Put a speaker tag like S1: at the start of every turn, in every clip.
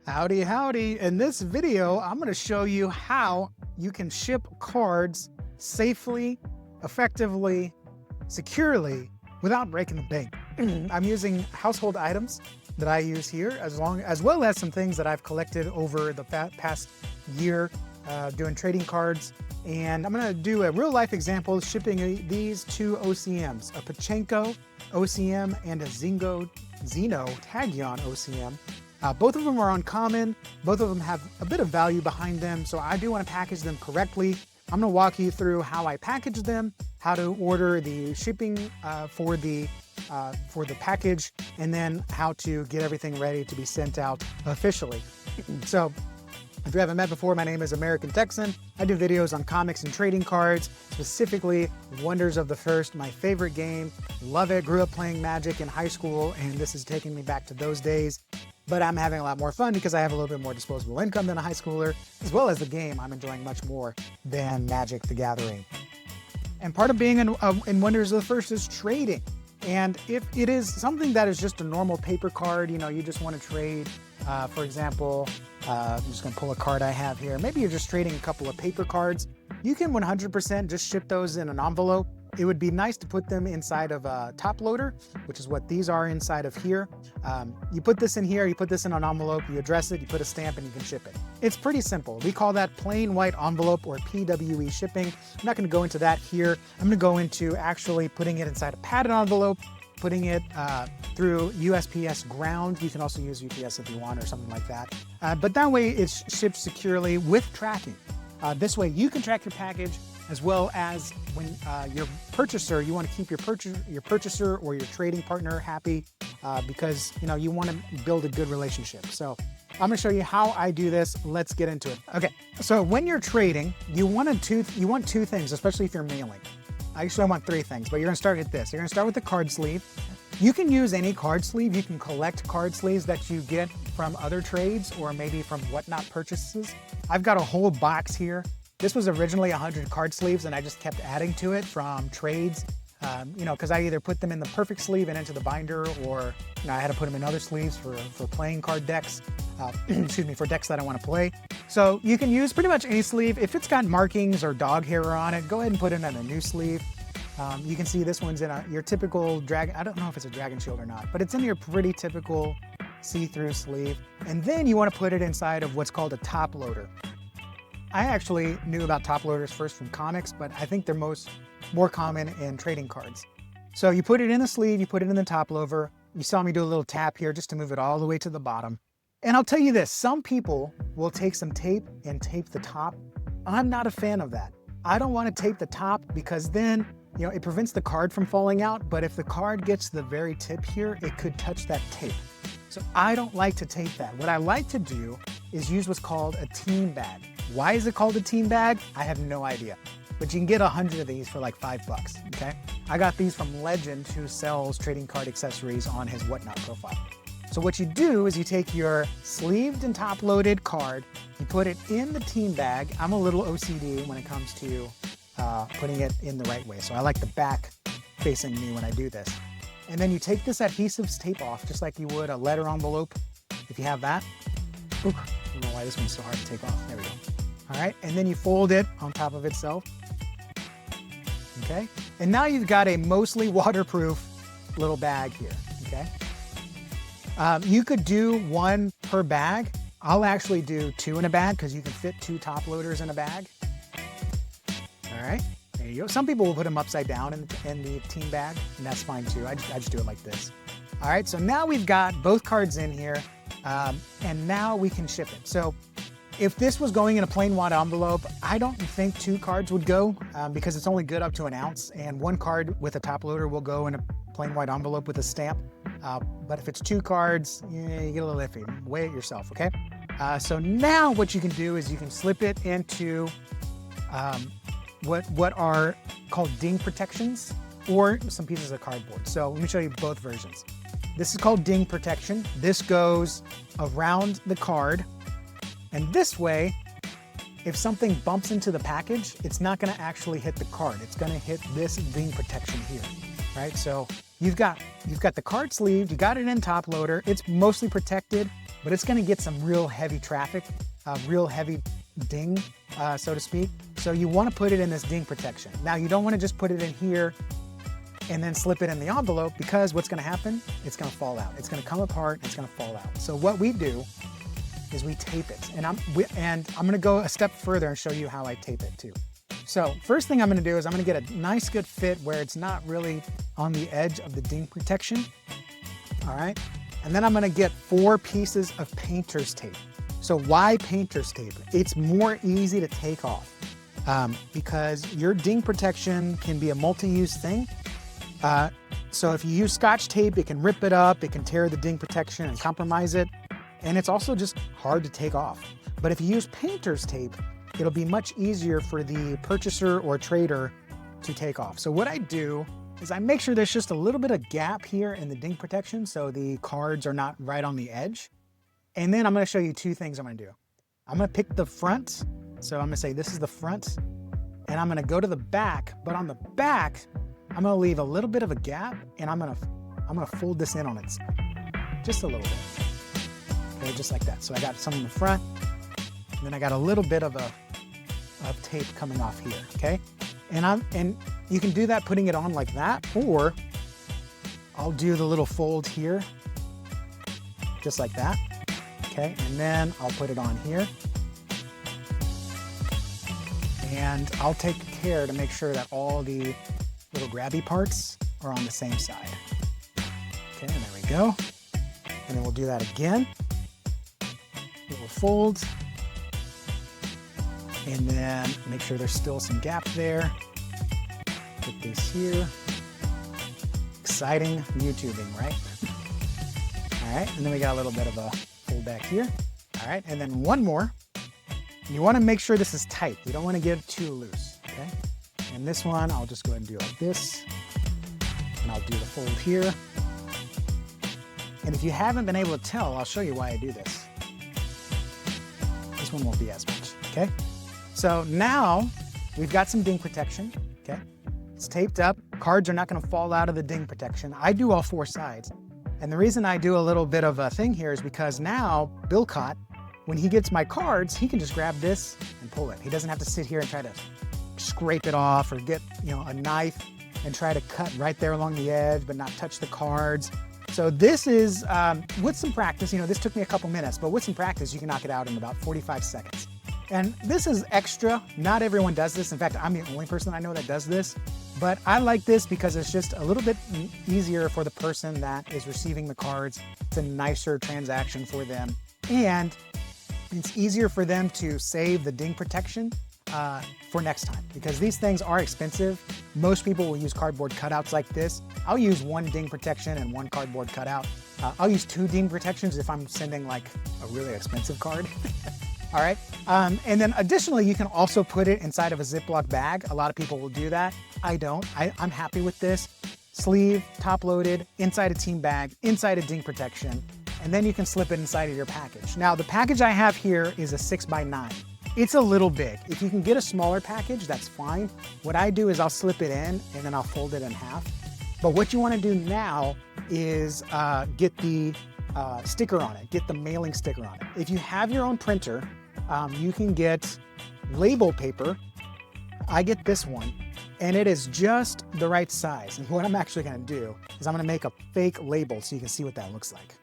S1: Howdy, howdy. In this video, I'm going to show you how you can ship cards safely, effectively, securely, without breaking the bank. I'm using household items that I use here, as well as some things that I've collected over the past year doing trading cards. And I'm going to do a real life example shipping these two OCMs, a Pachenko OCM and a Zeno Tagyon OCM. Both of them are uncommon. Both of them have a bit of value behind them, so I do want to package them correctly. I'm going to walk you through how I package them, how to order the shipping for the package, and then how to get everything ready to be sent out officially. So, if you haven't met before, my name is American Texan. I do videos on comics and trading cards, specifically Wonders of the First, my favorite game. Love it. Grew up playing Magic in high school, and this is taking me back to those days. But I'm having a lot more fun because I have a little bit more disposable income than a high schooler, as well as the game I'm enjoying much more than Magic the Gathering. And part of being in Wonders of the First is trading. And if it is something that is just a normal paper card, you just want to trade, for example, I'm just going to pull a card I have here. Maybe you're just trading a couple of paper cards. You can 100% just ship those in an envelope. It would be nice to put them inside of a top loader, which is what these are inside of here. You put this in here, you put this in an envelope, you address it, you put a stamp, and you can ship it. It's pretty simple. We call that plain white envelope or PWE shipping. I'm not going to go into that here. I'm going to go into actually putting it inside a padded envelope, putting it through USPS ground. You can also use UPS if you want or something like that. But that way it's shipped securely with tracking. This way you can track your package, as well as when your purchaser, you want to keep your purchaser or your trading partner happy because you want to build a good relationship. So I'm going to show you how I do this. Let's get into it. Okay, so when you're trading, you want two things, especially if you're mailing. Actually, I want three things, but you're going to start with this. You're going to start with the card sleeve. You can use any card sleeve. You can collect card sleeves that you get from other trades or maybe from whatnot purchases. I've got a whole box here. This was originally 100 card sleeves, and I just kept adding to it from trades, because I either put them in the perfect sleeve and into the binder, or I had to put them in other sleeves for playing card decks, for decks that I want to play. So you can use pretty much any sleeve. If it's got markings or dog hair on it, go ahead and put it in a new sleeve. You can see this one's in your typical dragon. I don't know if it's a dragon shield or not, but it's in your pretty typical see-through sleeve. And then you want to put it inside of what's called a top loader. I actually knew about top loaders first from comics, but I think they're more common in trading cards. So you put it in the sleeve, you put it in the top loader. You saw me do a little tap here just to move it all the way to the bottom. And I'll tell you this, some people will take some tape and tape the top. I'm not a fan of that. I don't want to tape the top because then, it prevents the card from falling out. But if the card gets to the very tip here, it could touch that tape. So I don't like to tape that. What I like to do is use what's called a team bag. Why is it called a team bag? I have no idea. But you can get 100 of these for like $5, okay? I got these from Legend, who sells trading card accessories on his Whatnot profile. So what you do is you take your sleeved and top-loaded card, you put it in the team bag. I'm a little OCD when it comes to putting it in the right way. So I like the back facing me when I do this. And then you take this adhesive tape off, just like you would a letter envelope, if you have that. Ooh, I don't know why this one's so hard to take off. There we go. All right, and then you fold it on top of itself. Okay, and now you've got a mostly waterproof little bag here, okay? You could do one per bag. I'll actually do two in a bag because you can fit two top loaders in a bag. All right, there you go. Some people will put them upside down in the team bag, and that's fine too. I just do it like this. All right, so now we've got both cards in here, and now we can ship it. So if this was going in a plain white envelope, I don't think two cards would go because it's only good up to an ounce, and one card with a top loader will go in a plain white envelope with a stamp. But if it's two cards, you get a little iffy. Weigh it yourself, okay? So now what you can do is you can slip it into what are called ding protections, or some pieces of cardboard. So let me show you both versions. This is called ding protection. This goes around the card. And this way, if something bumps into the package, it's not going to actually hit the card. It's going to hit this ding protection here, right? So you've got the card sleeve, you got it in top loader. It's mostly protected. but it's gonna get some real heavy traffic, real heavy ding, so to speak. So you wanna put it in this ding protection. Now you don't wanna just put it in here and then slip it in the envelope, because what's gonna happen, it's gonna fall out. It's gonna come apart, it's gonna fall out. So what we do is we tape it. And I'm gonna go a step further and show you how I tape it too. So first thing I'm gonna do is I'm gonna get a nice good fit where it's not really on the edge of the ding protection, all right? And then I'm gonna get 4 pieces of painter's tape. So why painter's tape? It's more easy to take off because your ding protection can be a multi-use thing. So if you use Scotch tape, it can rip it up, it can tear the ding protection and compromise it. And it's also just hard to take off. But if you use painter's tape, it'll be much easier for the purchaser or trader to take off. So what I do is I make sure there's just a little bit of gap here in the ding protection so the cards are not right on the edge. And then I'm gonna show you 2 things I'm gonna do. I'm gonna pick the front. So I'm gonna say this is the front, and I'm gonna go to the back, but on the back, I'm gonna leave a little bit of a gap, and I'm gonna fold this in on its side, just a little bit. Okay, just like that. So I got some in the front, and then I got a little bit of tape coming off here, okay? And you can do that putting it on like that, or I'll do the little fold here, just like that, okay? And then I'll put it on here. And I'll take care to make sure that all the little grabby parts are on the same side. Okay, and there we go. And then we'll do that again. Little fold. And then make sure there's still some gap there. Put this here. Exciting YouTubing, right? All right, and then we got a little bit of a fold back here. All right, and then one more. You want to make sure this is tight. You don't want to get it too loose, okay? And this one, I'll just go ahead and do like this. And I'll do the fold here. And if you haven't been able to tell, I'll show you why I do this. This one won't be as much, okay? So now we've got some ding protection, okay? It's taped up. Cards are not going to fall out of the ding protection. I do all 4 sides. And the reason I do a little bit of a thing here is because now Bill Cott, when he gets my cards, he can just grab this and pull it. He doesn't have to sit here and try to scrape it off or get, a knife and try to cut right there along the edge but not touch the cards. So this is, with some practice, this took me a couple minutes, but with some practice, you can knock it out in about 45 seconds. And this is extra. Not everyone does this. In fact, I'm the only person I know that does this. But I like this because it's just a little bit easier for the person that is receiving the cards. It's a nicer transaction for them. And it's easier for them to save the ding protection for next time, because these things are expensive. Most people will use cardboard cutouts like this. I'll use 1 ding protection and 1 cardboard cutout. I'll use 2 ding protections if I'm sending like a really expensive card. All right, and then additionally, you can also put it inside of a Ziploc bag. A lot of people will do that. I don't. I'm happy with this. Sleeve, top loaded, inside a team bag, inside a ding protection, and then you can slip it inside of your package. Now, the package I have here is a 6x9. It's a little big. If you can get a smaller package, that's fine. What I do is I'll slip it in and then I'll fold it in half. But what you want to do now is get the sticker on it, get the mailing sticker on it. If you have your own printer, you can get label paper. I get this one, and it is just the right size. And what I'm actually gonna do is I'm gonna make a fake label so you can see what that looks like.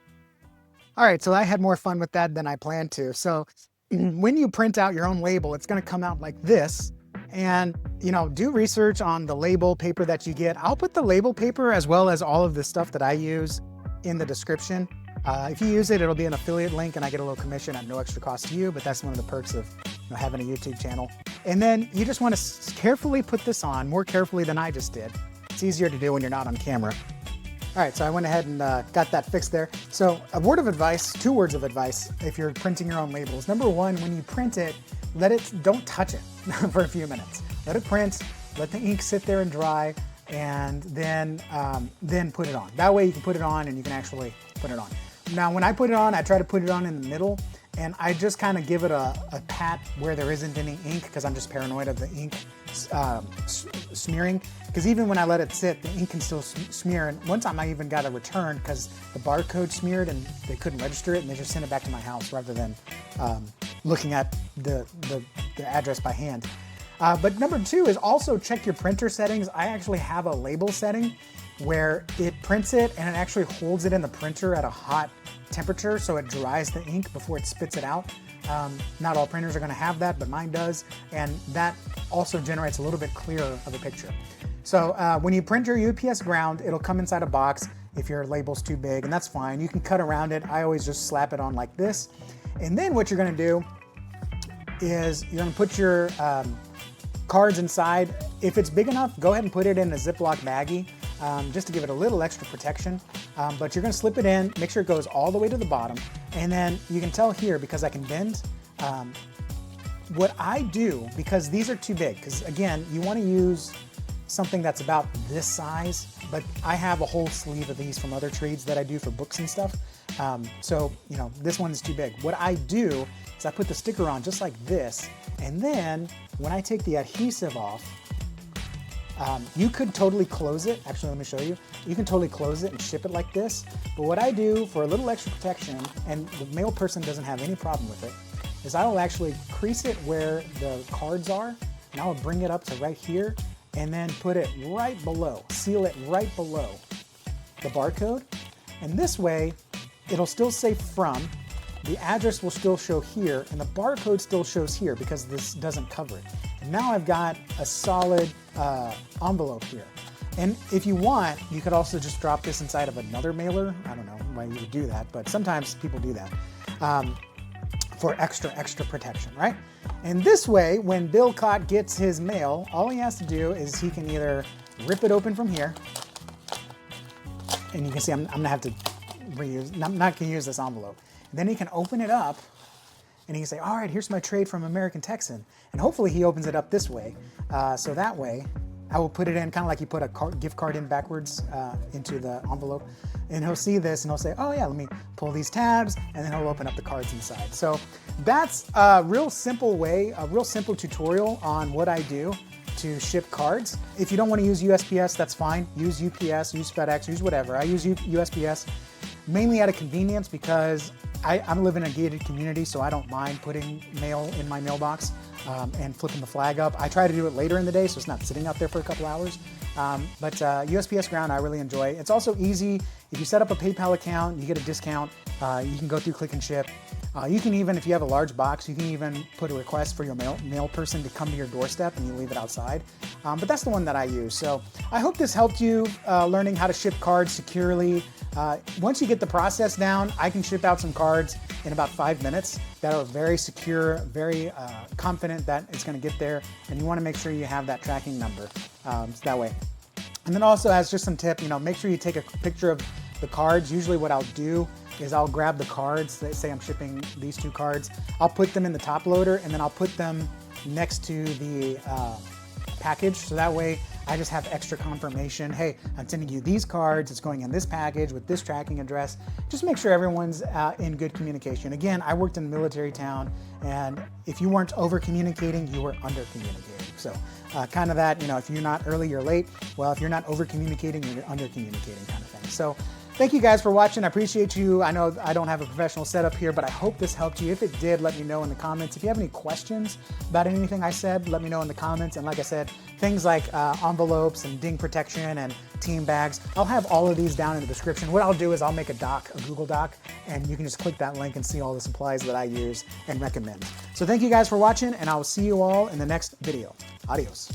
S1: All right, so I had more fun with that than I planned to. So when you print out your own label, it's gonna come out like this. And do research on the label paper that you get. I'll put the label paper as well as all of the stuff that I use in the description. If you use it, it'll be an affiliate link and I get a little commission at no extra cost to you, but that's one of the perks of having a YouTube channel. And then you just want to carefully put this on, more carefully than I just did. It's easier to do when you're not on camera. All right, so I went ahead and got that fixed there. So a word of advice, 2 words of advice if you're printing your own labels. Number 1, when you print it, don't touch it for a few minutes. Let it print, let the ink sit there and dry, and then put it on. That way you can put it on and you can actually put it on. Now, when I put it on, I try to put it on in the middle, and I just kind of give it a pat where there isn't any ink, because I'm just paranoid of the ink smearing. Because even when I let it sit, the ink can still smear. And one time I even got a return because the barcode smeared and they couldn't register it, and they just sent it back to my house rather than looking at the address by hand. But number 2 is also check your printer settings. I actually have a label setting where it prints it and it actually holds it in the printer at a hot temperature so it dries the ink before it spits it out. Not all printers are going to have that, but mine does, and that also generates a little bit clearer of a picture. So when you print your UPS ground, it'll come inside a box if your label's too big, and that's fine. You can cut around it. I always just slap it on like this. And then what you're going to do is you're going to put your cards inside. If it's big enough, go ahead and put it in a Ziploc baggie just to give it a little extra protection. But you're going to slip it in, make sure it goes all the way to the bottom. And then you can tell here, because I can bend, what I do, because these are too big, because again, you want to use something that's about this size, but I have a whole sleeve of these from other trades that I do for books and stuff. So, you know, this one is too big. What I do is I put the sticker on just like this, and then when I take the adhesive off, you could totally close it. Actually, let me show you. You can totally close it and ship it like this. But what I do for a little extra protection, and the mail person doesn't have any problem with it, is I will actually crease it where the cards are, and I will bring it up to right here, and then put it right below, seal it right below the barcode. And this way, it'll still say from, the address will still show here, and the barcode still shows here because this doesn't cover it. And now I've got a solid envelope here. And if you want, you could also just drop this inside of another mailer. I don't know why you would do that, but sometimes people do that for extra protection, right? And this way, when Bill Cott gets his mail, all he has to do is he can either rip it open from here, and you can see I'm gonna have to reuse, I'm not gonna use this envelope. And then he can open it up, and he can say, all right, here's my trade from American Texan. And hopefully he opens it up this way. So that way, I will put it in kind of like you put a gift card in backwards into the envelope. And he'll see this and he'll say, oh yeah, let me pull these tabs, and then he'll open up the cards inside. So that's a real simple way, a real simple tutorial on what I do to ship cards. If you don't want to use USPS, that's fine. Use UPS, use FedEx, use whatever. I use USPS mainly out of convenience because I'm living in a gated community, so I don't mind putting mail in my mailbox and flipping the flag up. I try to do it later in the day, so it's not sitting out there for a couple hours. But USPS Ground I really enjoy. It's also easy. If you set up a PayPal account, you get a discount. You can go through Click and Ship. You can even, if you have a large box, you can even put a request for your mail person to come to your doorstep and you leave it outside. But that's the one that I use. So I hope this helped you learning how to ship cards securely. Once you get the process down, I can ship out some cards in about 5 minutes that are very secure, very confident that it's going to get there. And you want to make sure you have that tracking number that way. And then also, as just some tip, make sure you take a picture of the cards. Usually what I'll do is I'll grab the cards. Let's say I'm shipping these 2 cards. I'll put them in the top loader, and then I'll put them next to the package. So that way I just have extra confirmation. Hey, I'm sending you these cards. It's going in this package with this tracking address. Just make sure everyone's in good communication. Again, I worked in a military town, and if you weren't over communicating, you were under communicating. So kind of that, if you're not early, you're late. Well, if you're not over communicating, you're under communicating kind of thing. So thank you guys for watching. I appreciate you. I know I don't have a professional setup here, but I hope this helped you. If it did, let me know in the comments. If you have any questions about anything I said, let me know in the comments. And like I said, things like envelopes and ding protection and team bags, I'll have all of these down in the description. What I'll do is I'll make a Google Doc, and you can just click that link and see all the supplies that I use and recommend. So thank you guys for watching, and I will see you all in the next video. Adios.